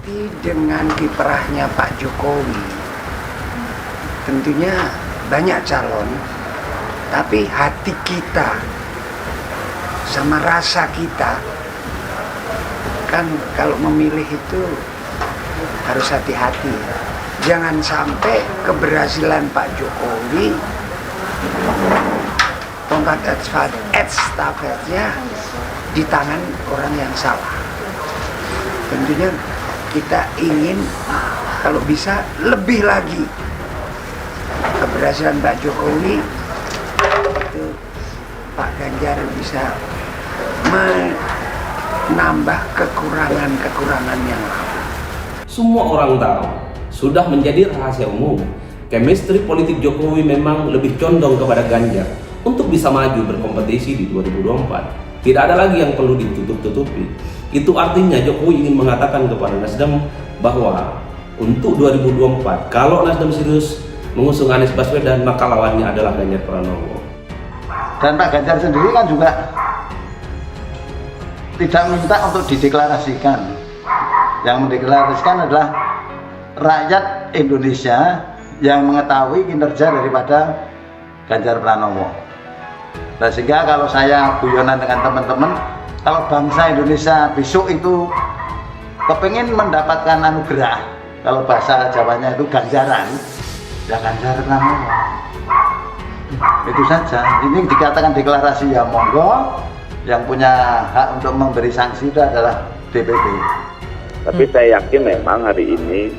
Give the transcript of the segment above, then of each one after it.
Nanti dengan kiprahnya Pak Jokowi, tentunya banyak calon, tapi hati kita sama rasa kita, kan kalau memilih itu harus hati-hati. Jangan sampai keberhasilan Pak Jokowi, tongkat estafetnya di tangan orang yang salah. Tentunya kita ingin kalau bisa lebih lagi keberhasilan Pak Jokowi itu Pak Ganjar bisa menambah kekurangan-kekurangan yang lalu. Semua orang tahu, sudah menjadi rahasia umum, chemistry politik Jokowi memang lebih condong kepada Ganjar untuk bisa maju berkompetisi di 2024. Tidak ada lagi yang perlu ditutup-tutupi. Itu artinya Jokowi ingin mengatakan kepada Nasdem bahwa untuk 2024, kalau Nasdem serius mengusung Anies Baswedan, maka lawannya adalah Ganjar Pranowo. Dan Pak Ganjar sendiri kan juga tidak minta untuk dideklarasikan. Yang mendeklarasikan adalah rakyat Indonesia yang mengetahui kinerja daripada Ganjar Pranowo. Nah, sehingga kalau saya guyonan dengan teman-teman, kalau bangsa Indonesia besok itu kepingin mendapatkan anugerah, kalau bahasa Jawanya itu ganjaran, ya Ganjar Pranowo. Itu saja. Ini dikatakan deklarasi, ya monggo. Yang punya hak untuk memberi sanksi itu adalah DPP. Tapi saya yakin memang hari ini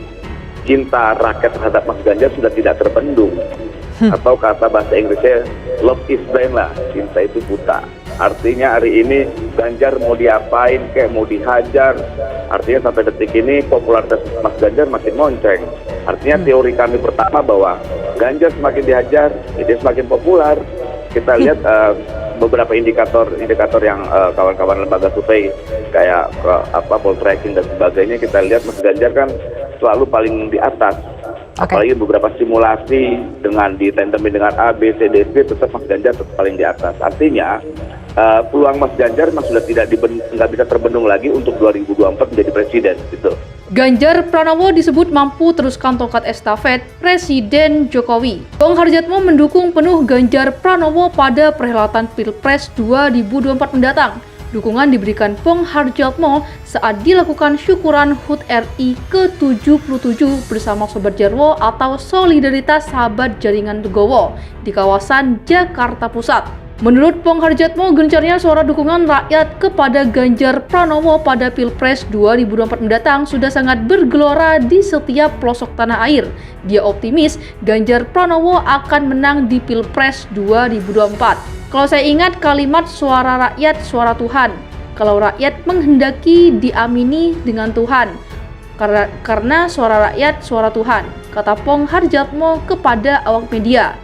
cinta rakyat terhadap Mas Ganjar sudah tidak terbendung. Atau kata bahasa Inggrisnya love is blind lah, cinta itu buta. Artinya hari ini Ganjar mau diapain kayak mau dihajar, artinya sampai detik ini popularitas Mas Ganjar makin monceng. Artinya teori kami pertama bahwa Ganjar semakin dihajar, dia semakin populer. Kita lihat beberapa indikator yang kawan-kawan lembaga survei kayak poll tracking dan sebagainya, kita lihat Mas Ganjar kan selalu paling di atas. Apalagi beberapa simulasi dengan ditandemi dengan A, B, C, D, F, tetap Mas Ganjar tetap paling di atas. Artinya peluang Mas Ganjar sudah nggak bisa terbendung lagi untuk 2024 menjadi presiden gitu. Ganjar Pranowo disebut mampu teruskan tongkat estafet Presiden Jokowi. Bang Harjatmo mendukung penuh Ganjar Pranowo pada perhelatan Pilpres 2024 mendatang. Dukungan diberikan Pong Harjatmo saat dilakukan syukuran HUT RI ke-77 bersama Sobat Jarwo atau Solidaritas Sahabat Jaringan Legowo di kawasan Jakarta Pusat. Menurut Pong Harjatmo, gencarnya suara dukungan rakyat kepada Ganjar Pranowo pada Pilpres 2024 mendatang sudah sangat bergelora di setiap pelosok tanah air. Dia optimis Ganjar Pranowo akan menang di Pilpres 2024. Kalau saya ingat kalimat suara rakyat, suara Tuhan. Kalau rakyat menghendaki diamini dengan Tuhan. Karena suara rakyat, suara Tuhan, kata Pong Harjatmo kepada awak media.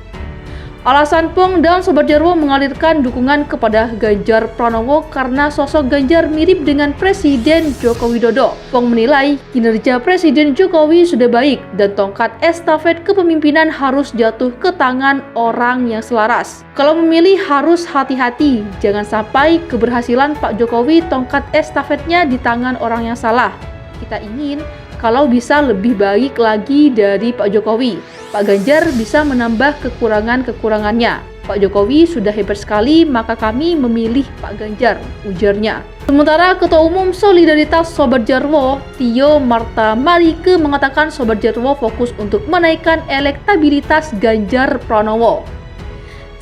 Alasan Pong dan Sobat Jarwo mengalirkan dukungan kepada Ganjar Pranowo karena sosok Ganjar mirip dengan Presiden Joko Widodo. Pong menilai kinerja Presiden Jokowi sudah baik dan tongkat estafet kepemimpinan harus jatuh ke tangan orang yang selaras. Kalau memilih harus hati-hati, jangan sampai keberhasilan Pak Jokowi tongkat estafetnya di tangan orang yang salah. Kita ingin kalau bisa lebih baik lagi dari Pak Jokowi. Pak Ganjar bisa menambah kekurangan-kekurangannya. Pak Jokowi sudah hebat sekali, maka kami memilih Pak Ganjar, ujarnya. Sementara Ketua Umum Solidaritas Sobat Jarwo, Tio Marta Marike, mengatakan Sobat Jarwo fokus untuk menaikkan elektabilitas Ganjar Pranowo.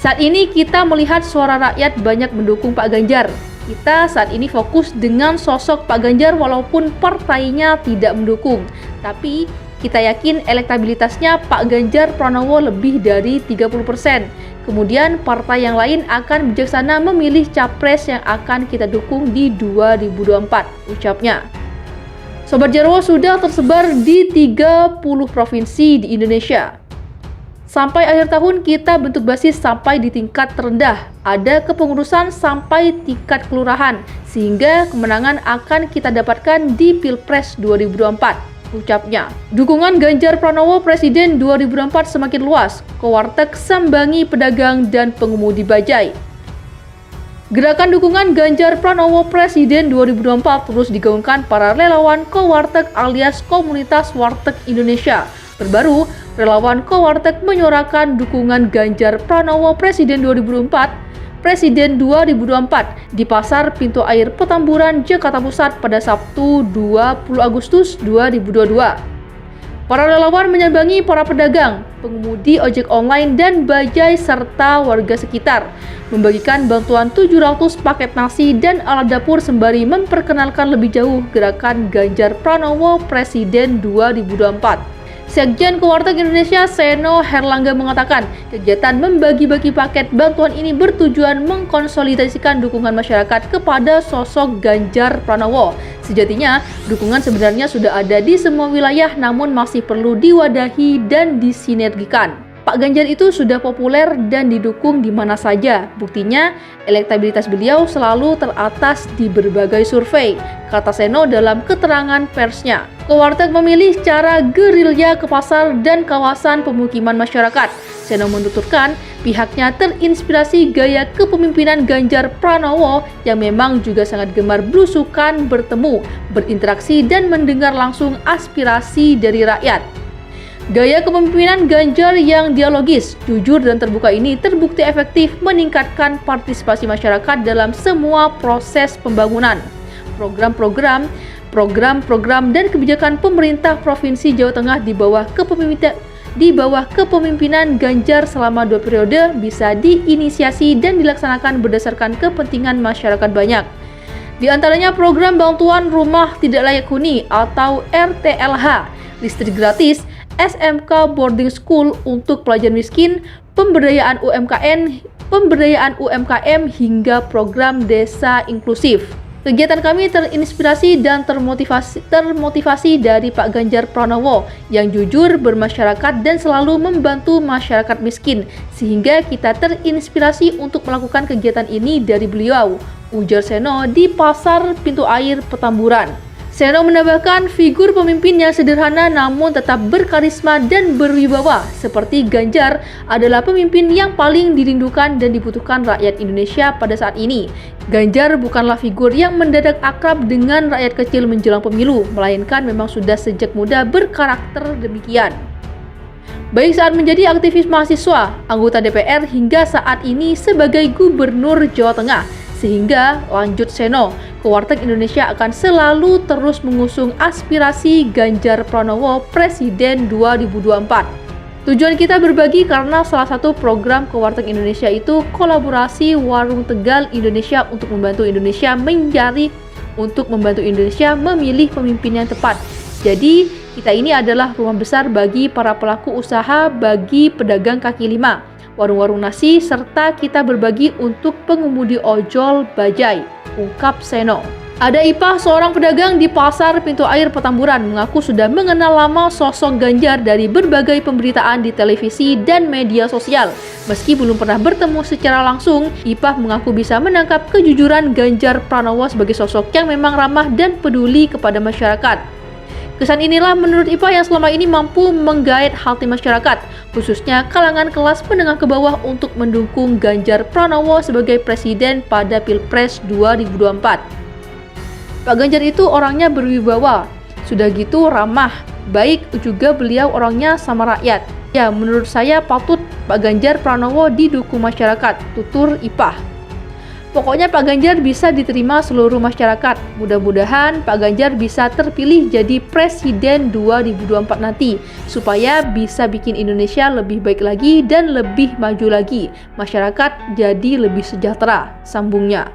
Saat ini kita melihat suara rakyat banyak mendukung Pak Ganjar. Kita saat ini fokus dengan sosok Pak Ganjar walaupun partainya tidak mendukung. Tapi kita yakin elektabilitasnya Pak Ganjar Pranowo lebih dari 30%. Kemudian partai yang lain akan bijaksana memilih capres yang akan kita dukung di 2024, ucapnya. Sobat Jarwo sudah tersebar di 30 provinsi di Indonesia. Sampai akhir tahun kita bentuk basis sampai di tingkat terendah. Ada kepengurusan sampai tingkat kelurahan, sehingga kemenangan akan kita dapatkan di Pilpres 2024, ucapnya. Dukungan Ganjar Pranowo Presiden 2024 semakin luas ke warteg, sambangi, pedagang, dan pengemudi bajai. Gerakan dukungan Ganjar Pranowo Presiden 2024 terus digaungkan para relawan Kowarteg alias Komunitas Warteg Indonesia. Terbaru, relawan Kowarteg menyuarakan dukungan Ganjar Pranowo Presiden 2024 di Pasar Pintu Air Petamburan, Jakarta Pusat pada Sabtu 20 Agustus 2022. Para relawan menyambangi para pedagang, pengemudi ojek online dan bajai serta warga sekitar, membagikan bantuan 700 paket nasi dan alat dapur sembari memperkenalkan lebih jauh gerakan Ganjar Pranowo Presiden 2024. Sekjen Kowarteg Indonesia Seno Herlangga mengatakan, kegiatan membagi-bagi paket bantuan ini bertujuan mengkonsolidasikan dukungan masyarakat kepada sosok Ganjar Pranowo. Sejatinya, dukungan sebenarnya sudah ada di semua wilayah namun masih perlu diwadahi dan disinergikan. Pak Ganjar itu sudah populer dan didukung di mana saja. Buktinya, elektabilitas beliau selalu teratas di berbagai survei, kata Seno dalam keterangan persnya. Kowarteg memilih cara gerilya ke pasar dan kawasan pemukiman masyarakat. Seno menuturkan, pihaknya terinspirasi gaya kepemimpinan Ganjar Pranowo yang memang juga sangat gemar belusukan, bertemu, berinteraksi, dan mendengar langsung aspirasi dari rakyat. Gaya kepemimpinan Ganjar yang dialogis, jujur, dan terbuka ini terbukti efektif meningkatkan partisipasi masyarakat dalam semua proses pembangunan. Program-program dan kebijakan pemerintah Provinsi Jawa Tengah di bawah kepemimpinan Ganjar selama 2 periode bisa diinisiasi dan dilaksanakan berdasarkan kepentingan masyarakat banyak. Di antaranya program bantuan rumah tidak layak huni atau RTLH, listrik gratis, SMK boarding school untuk pelajar miskin, pemberdayaan UMKM hingga program desa inklusif. Kegiatan kami terinspirasi dan termotivasi dari Pak Ganjar Pranowo yang jujur, bermasyarakat, dan selalu membantu masyarakat miskin, sehingga kita terinspirasi untuk melakukan kegiatan ini dari beliau, ujar Seno di Pasar Pintu Air Petamburan. Seno menambahkan, figur pemimpin yang sederhana namun tetap berkarisma dan berwibawa seperti Ganjar adalah pemimpin yang paling dirindukan dan dibutuhkan rakyat Indonesia pada saat ini. Ganjar bukanlah figur yang mendadak akrab dengan rakyat kecil menjelang pemilu, melainkan memang sudah sejak muda berkarakter demikian. Baik saat menjadi aktivis mahasiswa, anggota DPR, hingga saat ini sebagai Gubernur Jawa Tengah. Sehingga, lanjut Seno, Kowarteg Indonesia akan selalu terus mengusung aspirasi Ganjar Pranowo Presiden 2024. Tujuan kita berbagi karena salah satu program Kowarteg Indonesia itu kolaborasi Warung Tegal Indonesia untuk membantu Indonesia memilih pemimpin yang tepat. Jadi, kita ini adalah rumah besar bagi para pelaku usaha, bagi pedagang kaki lima, warung-warung nasi, serta kita berbagi untuk pengemudi ojol bajai, ungkap Seno. Ada Ipah, seorang pedagang di Pasar Pintu Air Petamburan, mengaku sudah mengenal lama sosok Ganjar dari berbagai pemberitaan di televisi dan media sosial. Meski belum pernah bertemu secara langsung, Ipah mengaku bisa menangkap kejujuran Ganjar Pranowo sebagai sosok yang memang ramah dan peduli kepada masyarakat. Kesan inilah menurut Ipah yang selama ini mampu menggait hati masyarakat, khususnya kalangan kelas menengah ke bawah untuk mendukung Ganjar Pranowo sebagai presiden pada Pilpres 2024. Pak Ganjar itu orangnya berwibawa, sudah gitu ramah, baik juga beliau orangnya sama rakyat. Ya, menurut saya patut Pak Ganjar Pranowo didukung masyarakat, tutur Ipah. Pokoknya Pak Ganjar bisa diterima seluruh masyarakat. Mudah-mudahan Pak Ganjar bisa terpilih jadi Presiden 2024 nanti, supaya bisa bikin Indonesia lebih baik lagi dan lebih maju lagi. Masyarakat jadi lebih sejahtera, sambungnya.